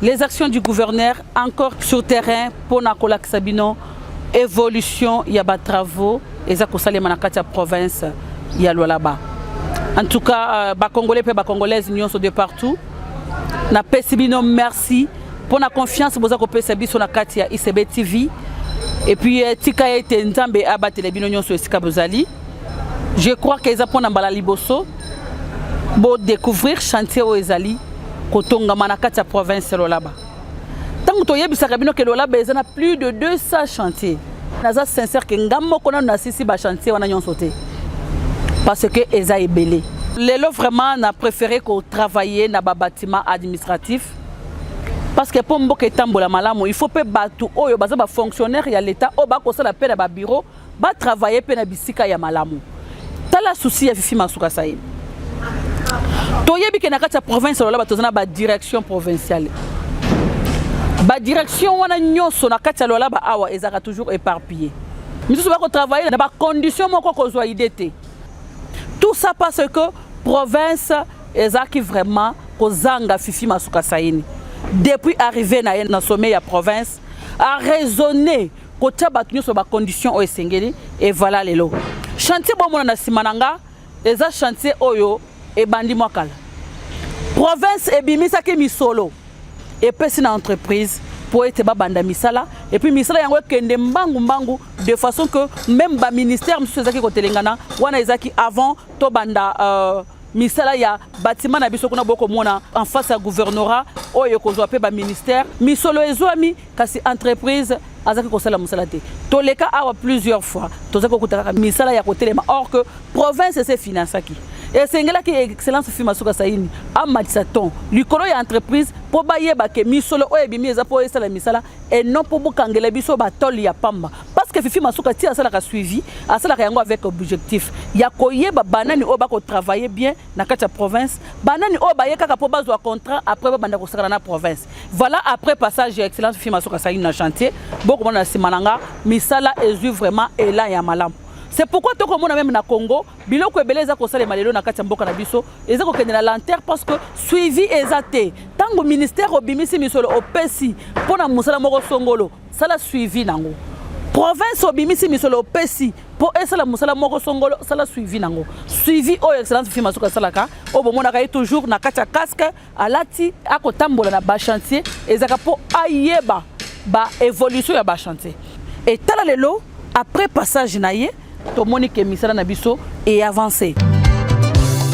les actions du gouverneur encore sur terrain pour na kolak sabino évolution ya ba travaux et za kosalema na kati ya province ya Lualaba. En tout cas ba congolais pe ba congolaises nyonso de partout na pesibino merci pour la confiance boza ko pesa biso na kati ya ICB TV et puis tika ete nzambe abatele bino nyonso esika bozali. Je crois que eza pona mbala liboso bo découvrir chantier o ezali kotonga manakati ya province Lualaba. Tant que yebisaka bino ke Lualaba eza na plus de 200 chantiers. Naza sincère que ngambo kona na sisi ba chantier wana nyonso te. Parce que eza ebele. Lelo vraiment na préféré ko travailler na ba bâtiment administratif. Parce que pour mboka etambola malamu, il faut pe batu oyo baza ba fonctionnaire ya l'état o ba ko sala pe na ba bureau, ba travailler pe na bisika ya malamu. Tala souci ya Fifi Masuka Saïd. Toyebi ke na kati ya province Lualaba tozana ba direction provinciale. Ba direction wana nyonso na kati ya Lualaba awa ezaka toujours éparpillé. Misusu ba ko travailler na ba condition moko ko zwa idée. Tout ça parce que province ezaki vraiment ko zanga Fifi Masuka Saïd. Depuis arrivé na sommet ya province a raisonné côté battu sur ba condition o esengeli et voilà lelo. Chantier bo mona na simananga eza chantier oyo e bandi mwakala. Province ebimisa ki misolo et pesi na entreprise pour être ba banda misala et puis misala yango kende mbangu de façon que même ba ministère monsieur ezaki kotelengana wana ezaki avant to banda misala ya bâtiment na biso kuna boko mona en face à gouvernorat oyo kozwa pe ba ministère misolo ezwami kasi entreprise azaki kosala musala te toleka awa plusieurs fois tozaki kokutaka misala ya kotelema or que province se financaki et sengela ki excellence Fifi Masuka Saïd amatisa ton likolo ya entreprise po bayeba ke misolo oyo bimi eza po esala misala et non po bokangela biso batoli ya pamba parce que Fifi Masuka ti asala ka suivi asala ka yango avec objectif ya koyeba banani o ba ko travailler bien na kati ya province banani o ba yeka ka po bazwa contrat après ba banda ko sakana na province voilà après passage ya excellence Fifi Masuka Saïd na chantier beaucoup na simananga misala ezu vraiment elan ya malamu. C'est pourquoi tout comme on a même na Congo, biloko ebeleza ko sala malelo na kati ya mboka na biso, eza ko kende na lanterne parce que suivi ezate. Tango ministère obimisi misolo opesi pona musala moko songolo, sala suivi nango. Province obimisi misolo opesi po esala musala moko songolo, sala suivi nango. Suivi o excellence Fifi Masuka salaka, o bomona ka toujours na kati ya casque alati akotambola na ba chantier, ezaka po ayeba ba évolution ya ba chantier. Et tala lelo après passage naie to monique misala na biso et avancé.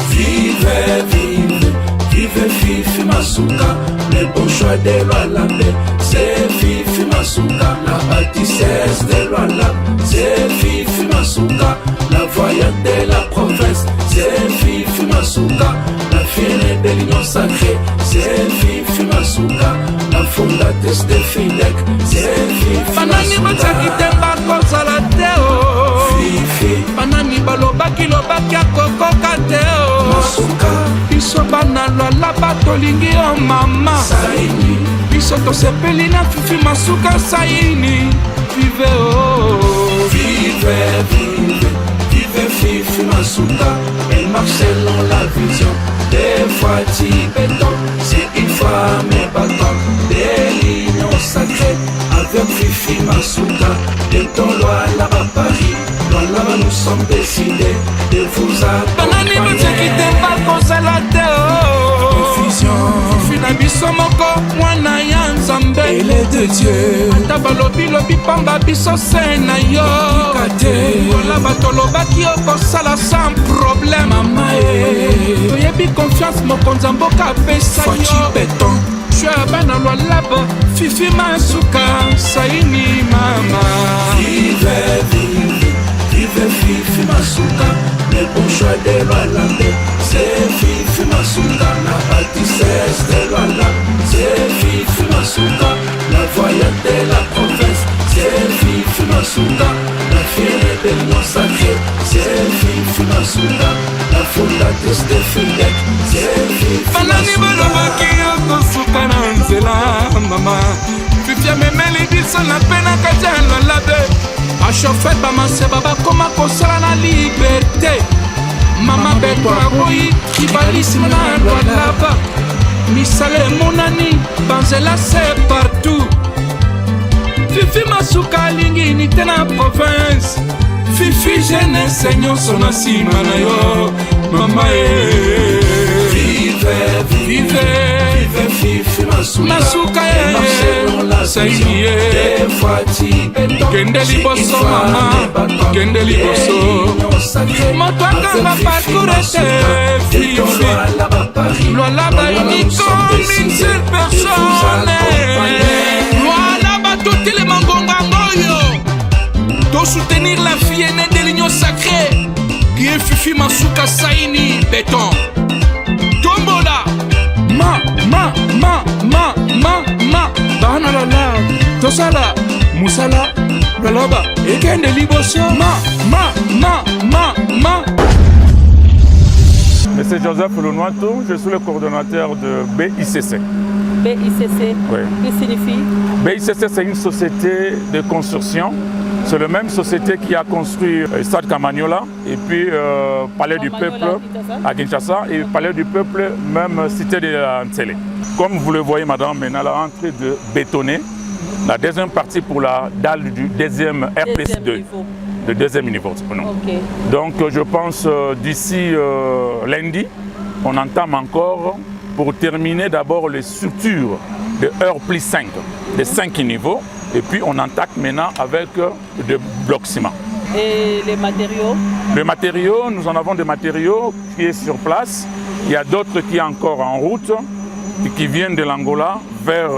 Vive, vive, vive Fifi Masuka, le bon choix de Lualaba, c'est Fifi Masuka, la bâtissesse de Lualaba, c'est Fifi Masuka, la voyante de la province, c'est Fifi Masuka, la fière de l'union sacrée, c'est Fifi Masuka, la fondatrice de FIDEC, c'est Fifi Masuka. Banani balobaki lobaki akokoka te Masuka biso bana Lualaba tolingi o mama Saïd biso tosepeli na Fifi Masuka Saïd vive oh vive, vive, vive Fifi Masuka. Elle marche selon la vision des Fati Béton. C'est une femme battante de l'union sacrée avec Fifi Masuka. De ton Lualaba Paris, Lualaba nous sommes décidés de vous banani boteki te bakosala te Fifi na biso moko mwana ya Nzambe elle de Dieu. ata balobi pamba biso se na yo Lualaba tolobaki okosala sans problème Mama toyebi confiance mokonzi ya mboka apesa Fati yo Béton. Chua bana Lualaba Fifi Masuka Saïd mama Vive, vive, vive Fifi Masuka, le bon choix de Lualaba, c'est Fifi Masuka, la bâtissesse de Lualaba, c'est Fifi Masuka, la voyante de la province, c'est Fifi Masuka, la fière de l'union sacrée, c'est Fifi Masuka, la fondatrice de FIDEC, c'est Fifi banani balobaki okosuka na nzela mama Fifi amemeli biso na pena kati ya Lualaba bashofe bamaseba bakoma kosala na liberté mama beto aboyi kibalisi na Lualaba misala emonani banzela c'est partout. Fifi Masuka alingi ni te na province. Fifi jeunesse nyonso na nsima na yo mama e. Vive Fifi Masuka e saini e. Kende liboso mama, kende liboso. Moto akanga parcours ete Fifi. Lualaba unico une seule personne. Lualaba toutes les mangongangoyo. Pour soutenir la fille aînée de l'union sacrée qui est Fifi Masuka Saini Béton. Tombola Bana lala Tosala Musala Lalaba Ekende Liboso Monsieur Joseph Lonoato, je suis le coordonnateur de BICC. BICC, oui. Que signifie? BICC, c'est une société de construction. C'est la même société qui a construit Stade Camagnola et puis Palais du Peuple à Kinshasa et Palais du Peuple, même Cité de Ntsele. Comme vous le voyez, madame, maintenant, elle est en train de bétonner la deuxième partie pour la dalle du deuxième R+2. De deuxième niveau. Okay. Donc je pense d'ici lundi, on entame encore pour terminer d'abord les structures de R+5, de 5 niveaux. Et puis on attaque maintenant avec des blocs ciment. Et les matériaux? Les matériaux, nous en avons des matériaux qui sont sur place. Il y a d'autres qui sont encore en route et qui viennent de l'Angola vers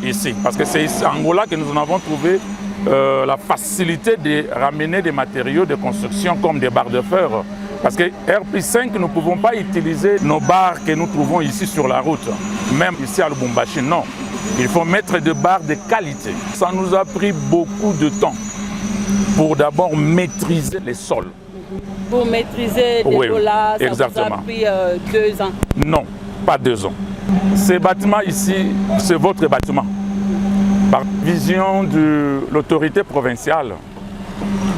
ici. Parce que c'est en Angola que nous en avons trouvé la facilité de ramener des matériaux de construction comme des barres de fer. Parce que R+5, nous ne pouvons pas utiliser nos barres que nous trouvons ici sur la route. Même ici à Lubumbashi, non. Il faut mettre des barres de qualité. Ça nous a pris beaucoup de temps pour d'abord maîtriser les sols. Pour maîtriser les dollars, ça exactement. vous a pris 2 ans? Non, pas 2 ans. Ce bâtiment ici, c'est votre bâtiment. Par vision de l'autorité provinciale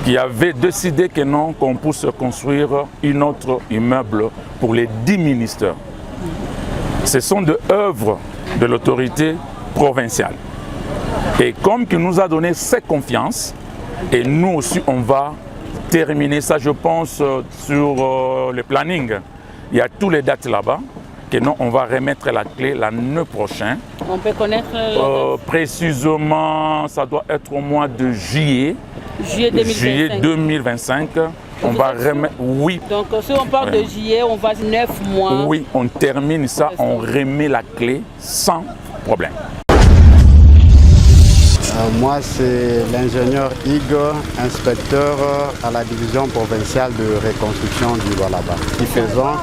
qui avait décidé que non, qu'on puisse construire un autre immeuble pour les 10 ministères. Ce sont des œuvres de l'autorité provinciale. Et comme il nous a donné cette confiance, et nous aussi on va terminer ça, je pense, sur le planning. Il y a tous les dates là-bas, que non, on va remettre la clé l'année prochaine. On peut connaître précisément, ça doit être au mois de juillet. Juillet 2025. Juillet 2025. On va remettre, oui. Donc si on parle de juillet, on va 9 mois. Oui, on termine ça, on remet la clé sans problème. Moi, c'est l'ingénieur Igor, inspecteur à la division provinciale de reconstruction du Lualaba, qui faisons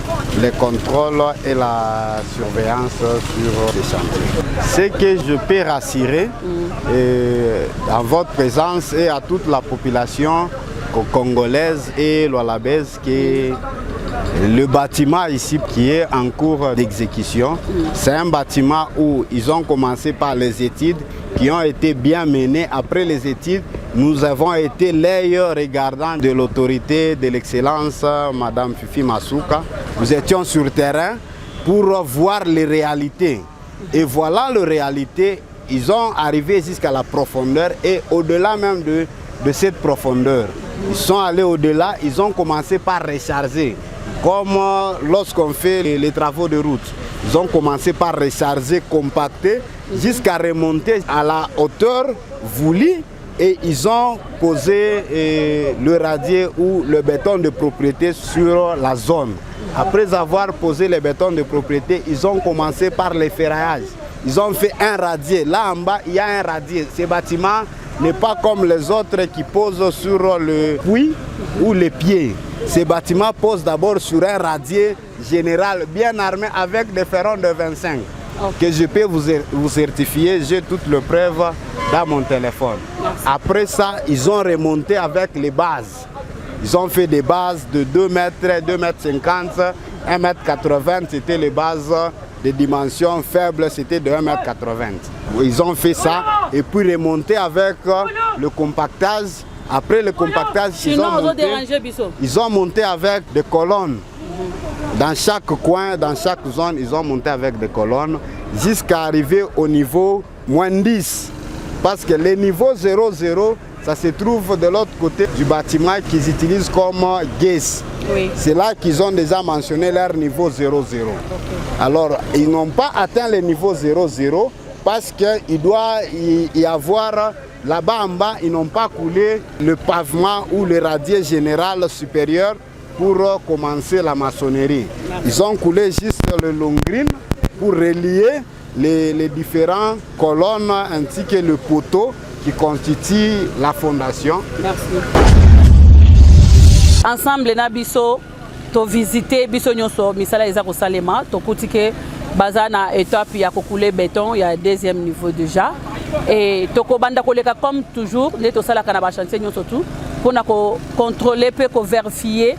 les contrôles et la surveillance sur les chantiers. Ce que je peux rassurer en votre présence et à toute la population congolaise et lualabaise, que le bâtiment ici qui est en cours d'exécution, c'est un bâtiment où ils ont commencé par les études qui ont été bien menées. Après les études, nous avons été l'œil regardant de l'autorité de l'excellence, Madame Fifi Masuka. Nous étions sur le terrain pour voir les réalités. Et voilà les réalités. Ils ont arrivé jusqu'à la profondeur et au-delà même de cette profondeur. Ils sont allés au-delà, ils ont commencé par recharger. Comme lorsqu'on fait les travaux de route. Ils ont commencé par recharger, compacter, jusqu'à remonter à la hauteur voulue. Et ils ont posé le radier ou le béton de propriété sur la zone. Après avoir posé le béton de propriété, ils ont commencé par les ferraillages. Ils ont fait un radier. Là en bas, il y a un radier. Ce bâtiment n'est pas comme les autres qui posent sur le puits ou les pieds. Ces bâtiments posent d'abord sur un radier général bien armé avec des ferrons de 25 que je peux vous certifier. J'ai toutes les preuves dans mon téléphone. Après ça, ils ont remonté avec les bases. Ils ont fait des bases de 2 mètres, 2 mètres 50, 1 mètre 80, c'était les bases de dimensions faibles, c'était de 1 mètre 80. Ils ont fait ça et puis remonté avec le compactage. Après le compactage, ils ont monté avec des colonnes Dans chaque coin, dans chaque zone, ils ont monté avec des colonnes jusqu'à arriver au niveau -10. Parce que le niveau 0,0, ça se trouve de l'autre côté du bâtiment qu'ils utilisent comme guess. Oui. C'est là qu'ils ont déjà mentionné leur niveau 0,0. Okay. Alors, ils n'ont pas atteint le niveau 0,0 parce qu'il doit y avoir là-bas en bas, ils n'ont pas coulé le pavement ou le radier général supérieur pour commencer la maçonnerie. Ils ont coulé juste le long green pour relier les différentes colonnes ainsi que le poteau qui constitue la fondation. Merci. Ensemble, na biso to visiter biso nyonso misala eza ko salema to kutike baza na étape ya kokule béton ya deuxième niveau déjà et to ko banda koleka comme toujours ne to sala kana ba chantier nyonso tout pour na ko contrôler pe ko vérifier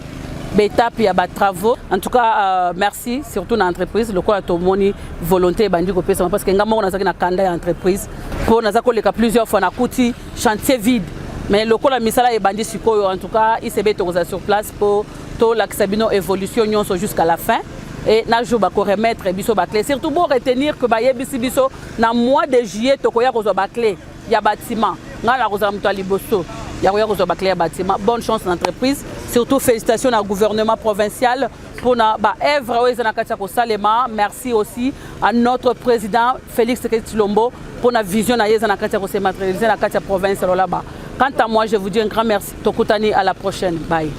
l'étape ya ba travaux. En tout cas merci surtout na entreprise le quoi to moni volonté bandi ko pesa parce que ngamo na zaki na kanda ya entreprise pour na za koleka plusieurs fois na kuti chantier vide. Mais le la misala est bandit sikoyo en tout cas il s'est mis sur place pour tout l'accès évolution jusqu'à la fin et na jour ba ko remettre biso ba clé surtout pour retenir que ba yebisi biso na mois de juillet to ko ya ko zo ba clé ya bâtiment ngala ko za mto liboso ya ko zo ba clé ya bâtiment. Bonne chance l'entreprise, surtout félicitations au gouvernement provincial pour na ba œuvre na katia ko salema. Merci aussi à notre président Félix Tshilombo pour na vision na yeza na katia ko se matérialiser na katia province là-bas. Quant à moi, je vous dis un grand merci. Tokutani, à la prochaine. Bye.